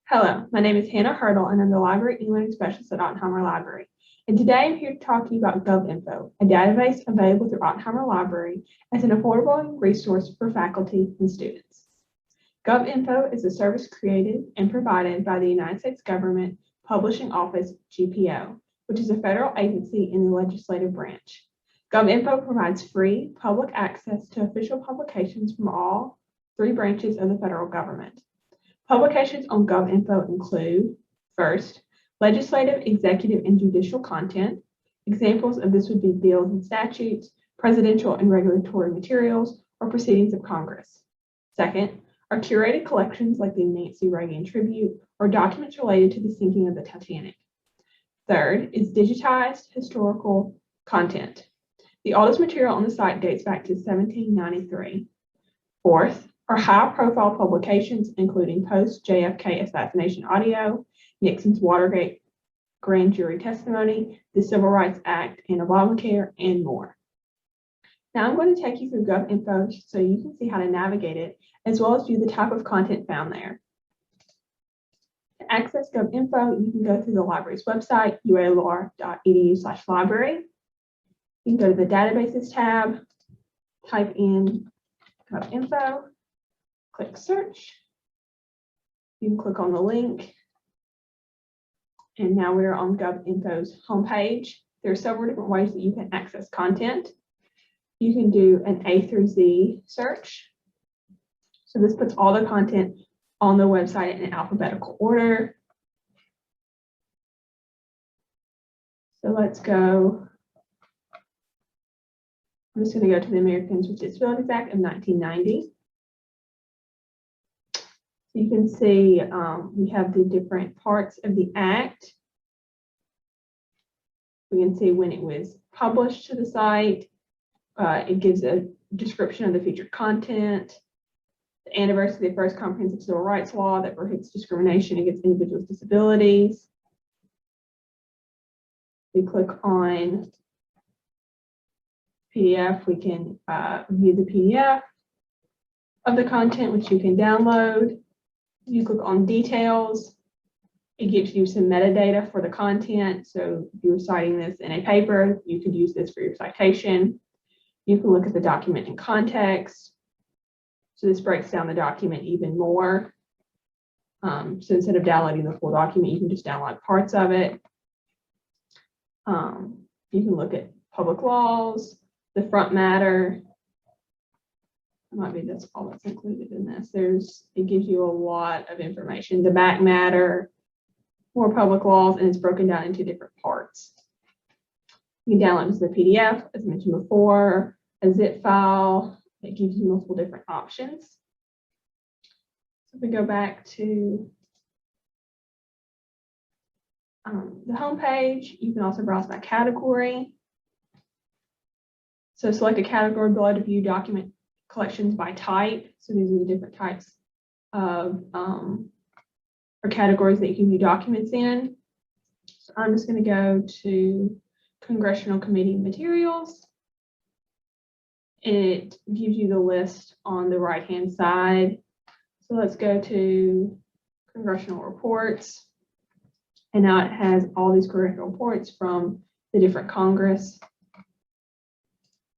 Hello, my name is Hannah Hurdle, and I'm the Library e-learning specialist at Ottenheimer Library. And today I'm here to talk to you about govinfo, a database available through Ottenheimer Library as an affordable resource for faculty and students. Govinfo is a service created and provided by the United States Government Publishing Office, GPO, which is a federal agency in the legislative branch. Govinfo provides free public access to official publications from all three branches of the federal government. Publications on govinfo include, first, legislative, executive, and judicial content. Examples of this would be bills and statutes, presidential and regulatory materials, or proceedings of Congress. Second, are curated collections like the Nancy Reagan tribute or documents related to the sinking of the Titanic. Third is digitized historical content. The oldest material on the site dates back to 1793. Fourth, are high-profile publications, including post-JFK assassination audio, Nixon's Watergate grand jury testimony, the Civil Rights Act, and Obamacare, and more. Now I'm going to take you through govinfo so you can see how to navigate it, as well as view the type of content found there. To access govinfo, you can go through the library's website, ualr.edu/library. You can go to the Databases tab, type in govinfo, click search. You can click on the link. And now we're on govinfo's homepage. There are several different ways that you can access content. You can do an A through Z search. So this puts all the content on the website in alphabetical order. So let's go. I'm just going to go to the Americans with Disabilities Act of 1990. You can see we have the different parts of the act. We can see when it was published to the site. It gives a description of the featured content, the anniversary of the first comprehensive civil rights law that prohibits discrimination against individuals with disabilities. We click on PDF. We can view the PDF of the content, which you can download. You click on details. It gives you some metadata for the content. So if you're citing this in a paper, you could use this for your citation. You can look at the document in context. So this breaks down the document even more. So instead of downloading the full document, you can just download parts of it. You can look at public laws, the front matter. Might be that's all that's included in this. It gives you a lot of information. The back matter, more public laws, and it's broken down into different parts. You can download this as a PDF, as mentioned before, a zip file. It gives you multiple different options. So if we go back to the home page, you can also browse by category. So select a category below to view document collections by type. So these are the different types of or categories that you can view documents in. So I'm just going to go to Congressional Committee Materials. It gives you the list on the right-hand side. So let's go to Congressional Reports. And now it has all these congressional reports from the different Congress.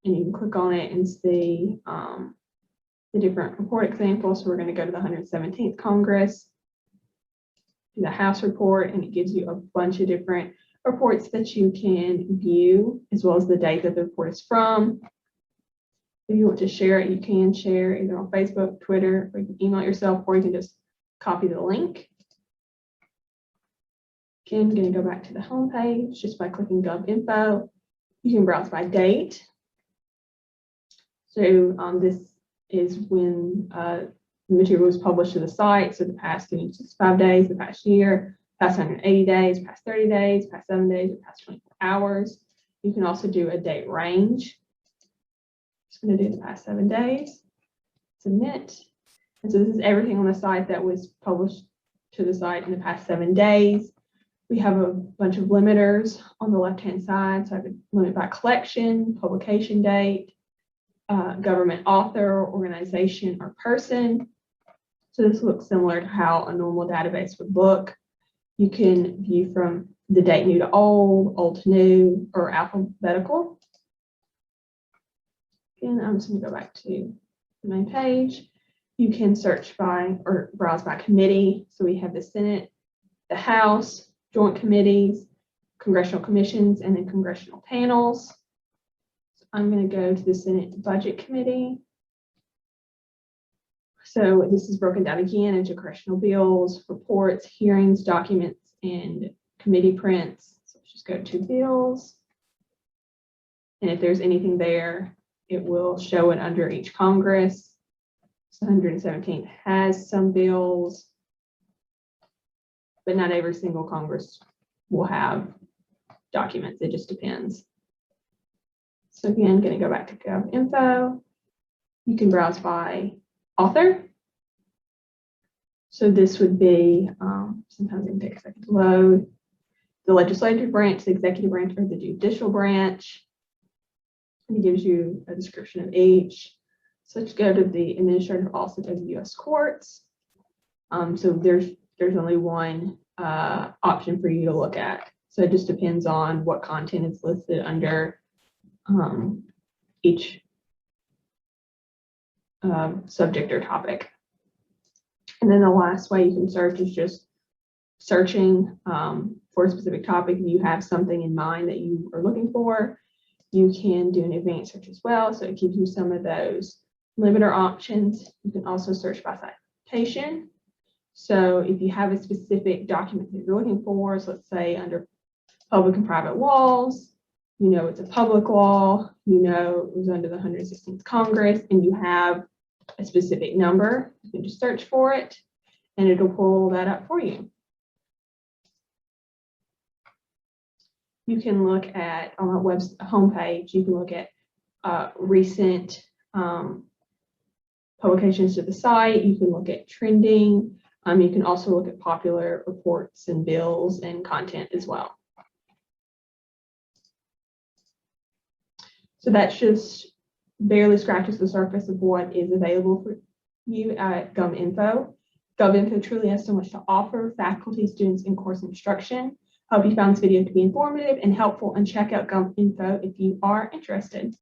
And you can click on it and see the different report examples. So we're going to go to the 117th Congress, do the House report, and it gives you a bunch of different reports that you can view, as well as the date that the report is from. If you want to share it, you can share either on Facebook, Twitter, or you can email it yourself, or you can just copy the link. Again, I'm going to go back to the home page just by clicking govinfo. You can browse by date. So this is when the material was published to the site. So the past 365 days, the past year, past 180 days, past 30 days, past 7 days, or past 24 hours. You can also do a date range. Just going to do the past 7 days. Submit. And so this is everything on the site that was published to the site in the past 7 days. We have a bunch of limiters on the left-hand side. So I could limit by collection, publication date, government author, organization, or person. So this looks similar to how a normal database would look. You can view from the date new to old, old to new, or alphabetical. Again, I'm just going to go back to the main page. You can search by or browse by committee. So we have the Senate, the House, joint committees, congressional commissions, and then congressional panels. So I'm going to go to the Senate Budget Committee. So this is broken down again into congressional bills, reports, hearings, documents, and committee prints. So let's just go to bills. And if there's anything there, it will show it under each Congress. So 117th has some bills, but not every single Congress will have documents. It just depends. So again, I'm going to go back to govinfo. You can browse by author. So this would be, sometimes it can take a second to load, the legislative branch, the executive branch, or the judicial branch. And it gives you a description of each. So let's go to the administrative office of the U.S. courts. So there's only one option for you to look at. So it just depends on what content is listed under each subject or topic. And then the last way you can search is just searching for a specific topic. If you have something in mind that you are looking for, you can do an advanced search as well. So it gives you some of those limiter options. You can also search by citation. So if you have a specific document that you're looking for, so let's say under public and private laws, you know it's a public law, you know it was under the 116th Congress, and you have a specific number, you can just search for it and it'll pull that up for you. You can look at, on our homepage, you can look at recent publications to the site. You can look at trending. You can also look at popular reports and bills and content as well. So that's just barely scratches the surface of what is available for you at govinfo. Govinfo truly has so much to offer faculty, students, and course instruction. Hope you found this video to be informative and helpful, and check out govinfo if you are interested.